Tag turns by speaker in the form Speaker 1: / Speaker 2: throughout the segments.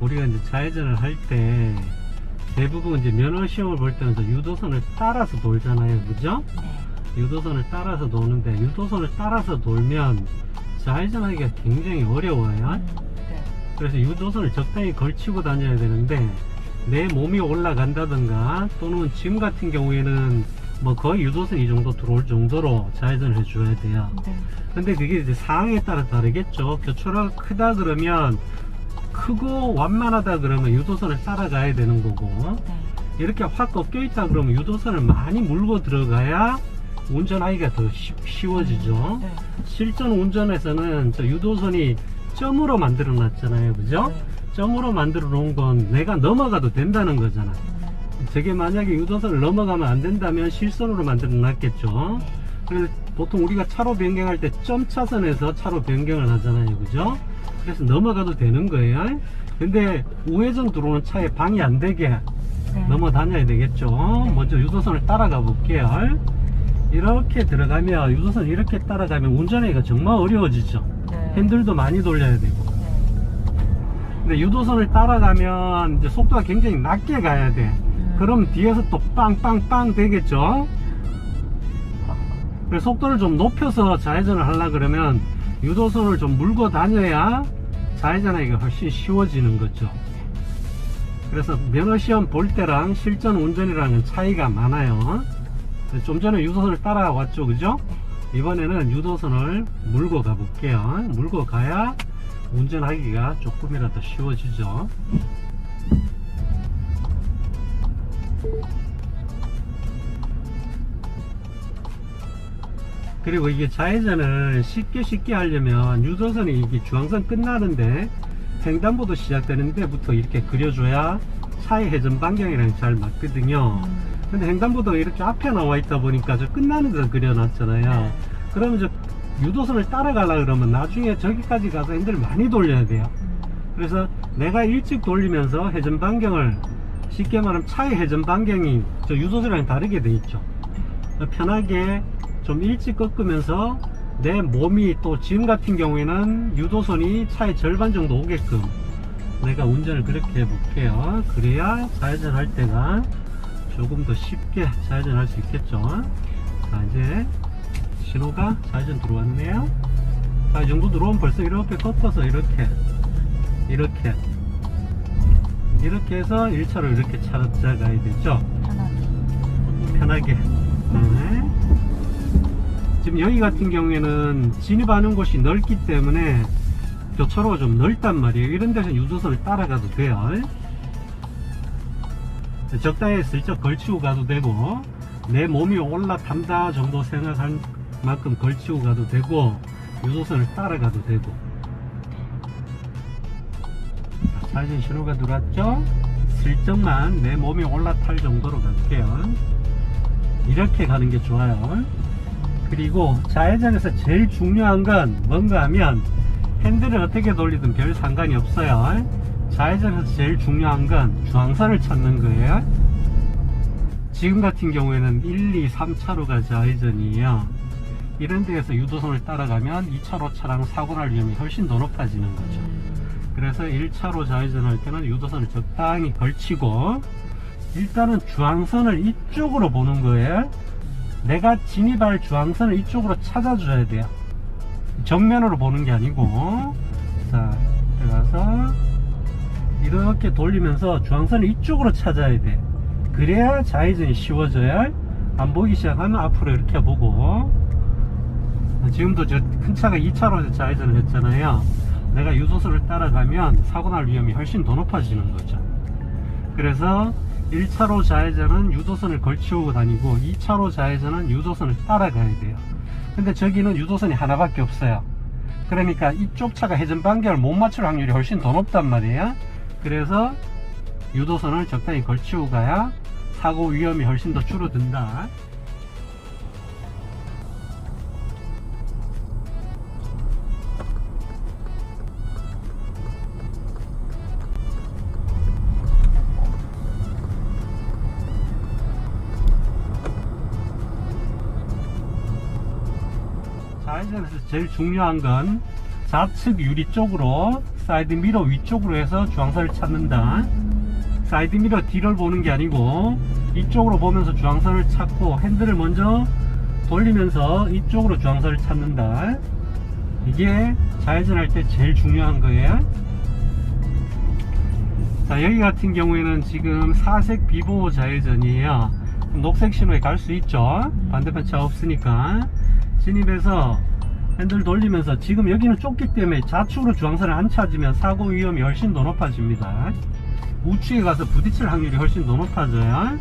Speaker 1: 우리가 이제 좌회전을 할 때 대부분 이제 면허 시험을 볼 때는 유도선을 따라서 돌잖아요, 그죠?
Speaker 2: 네.
Speaker 1: 유도선을 따라서 도는데 유도선을 따라서 돌면 좌회전하기가 굉장히 어려워요.
Speaker 2: 네.
Speaker 1: 그래서 유도선을 적당히 걸치고 다녀야 되는데 내 몸이 올라간다든가 또는 지금 같은 경우에는 뭐 거의 유도선 이 정도 들어올 정도로 좌회전을 해줘야 돼요.
Speaker 2: 네.
Speaker 1: 근데 그게 이제 상황에 따라 다르겠죠. 교차로가 크다 그러면 크고 완만하다 그러면 유도선을 따라가야 되는 거고,
Speaker 2: 네.
Speaker 1: 이렇게 확 꺾여 있다 그러면 유도선을 많이 물고 들어가야 운전하기가 더 쉬워지죠.
Speaker 2: 네.
Speaker 1: 실전 운전에서는 저 유도선이 점으로 만들어 놨잖아요, 그죠?
Speaker 2: 네.
Speaker 1: 점으로 만들어 놓은 건 내가 넘어가도 된다는 거잖아. 저게 만약에 유도선을 넘어가면 안 된다면 실선으로 만들어 놨겠죠. 그래서 보통 우리가 차로 변경할 때 점 차선에서 차로 변경을 하잖아요, 그죠? 그래서 넘어가도 되는 거예요. 근데 우회전 들어오는 차에 방해 안 되게
Speaker 2: 네.
Speaker 1: 넘어 다녀야 되겠죠. 먼저 유도선을 따라가 볼게요. 이렇게 들어가면 유도선 이렇게 따라가면 운전하기가 정말 어려워지죠.
Speaker 2: 네.
Speaker 1: 핸들도 많이 돌려야 되고.
Speaker 2: 네.
Speaker 1: 근데 유도선을 따라가면 이제 속도가 굉장히 낮게 가야 돼. 그럼 뒤에서 또 빵빵빵 되겠죠. 그래서 속도를 좀 높여서 좌회전을 하려 그러면 유도선을 좀 물고 다녀야 좌회전하기가 훨씬 쉬워지는 거죠. 그래서 면허시험 볼 때랑 실전 운전이랑은 차이가 많아요. 좀 전에 유도선을 따라왔죠, 그죠? 이번에는 유도선을 물고 가 볼게요. 물고 가야 운전하기가 조금이라도 쉬워지죠. 그리고 이게 좌회전을 쉽게 하려면 유도선이 이게 중앙선 끝나는데 횡단보도 시작되는 데부터 이렇게 그려줘야 차의 회전 반경이랑 잘 맞거든요. 근데 횡단보도가 이렇게 앞에 나와 있다 보니까 저 끝나는 데서 그려놨잖아요. 그러면 저 유도선을 따라가려고 그러면 나중에 저기까지 가서 핸들을 많이 돌려야 돼요. 그래서 내가 일찍 돌리면서 회전 반경을, 쉽게 말하면 차의 회전 반경이 저 유도선이랑 다르게 돼 있죠. 편하게 좀 일찍 꺾으면서 내 몸이 또 지금 같은 경우에는 유도선이 차의 절반 정도 오게끔 내가 운전을 그렇게 해볼게요. 그래야 좌회전 할 때가 조금 더 쉽게 좌회전 할 수 있겠죠. 자, 이제 신호가 좌회전 들어왔네요. 자, 이 정도 들어오면 벌써 이렇게 꺾어서 이렇게 해서 1차로 이렇게 찾아가야 되죠. 편하게. 네. 지금 여기 같은 경우에는 진입하는 곳이 넓기 때문에 교차로가 좀 넓단 말이에요. 이런 데서 유도선을 따라가도 돼요. 적당히 슬쩍 걸치고 가도 되고, 내 몸이 올라탄다 정도 생각할 만큼 걸치고 가도 되고, 유도선을 따라가도 되고. 사진 신호가 들어왔죠? 슬쩍만 내 몸이 올라탈 정도로 갈게요. 이렇게 가는 게 좋아요. 그리고 좌회전에서 제일 중요한 건 뭔가 하면 핸들을 어떻게 돌리든 별 상관이 없어요. 좌회전에서 제일 중요한 건 중앙선을 찾는 거예요. 지금 같은 경우에는 1, 2, 3차로가 좌회전이에요. 이런 데에서 유도선을 따라가면 2차로 차량 사고 날 위험이 훨씬 더 높아지는 거죠. 그래서 1차로 좌회전할 때는 유도선을 적당히 걸치고 일단은 중앙선을 이쪽으로 보는 거예요. 내가 진입할 중앙선을 이쪽으로 찾아줘야 돼요. 정면으로 보는 게 아니고. 자, 들어가서 이렇게 돌리면서 중앙선을 이쪽으로 찾아야 돼. 그래야 좌회전이 쉬워져요. 안 보기 시작하면 앞으로 이렇게 보고. 지금도 저 큰 차가 2차로에서 좌회전을 했잖아요. 내가 유도선을 따라가면 사고 날 위험이 훨씬 더 높아지는 거죠. 그래서 1차로 좌회전은 유도선을 걸치고 다니고 2차로 좌회전은 유도선을 따라가야 돼요. 근데 저기는 유도선이 하나밖에 없어요. 그러니까 이쪽 차가 회전 반경을 못 맞출 확률이 훨씬 더 높단 말이에요. 그래서 유도선을 적당히 걸치고 가야 사고 위험이 훨씬 더 줄어든다. 좌회전에서 제일 중요한 건 좌측 유리 쪽으로 사이드 미러 위쪽으로 해서 주황선을 찾는다. 사이드 미러 뒤를 보는 게 아니고 이쪽으로 보면서 주황선을 찾고 핸들을 먼저 돌리면서 이쪽으로 주황선을 찾는다. 이게 좌회전할 때 제일 중요한 거예요. 자, 여기 같은 경우에는 지금 사색 비보호 좌회전이에요. 녹색 신호에 갈 수 있죠. 반대편 차 없으니까. 진입해서 핸들 돌리면서, 지금 여기는 좁기 때문에 좌측으로 주황선을 안 찾으면 사고 위험이 훨씬 더 높아집니다. 우측에 가서 부딪힐 확률이 훨씬 더 높아져요.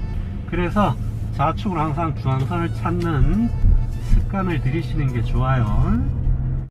Speaker 1: 그래서 좌측으로 항상 주황선을 찾는 습관을 들이시는 게 좋아요.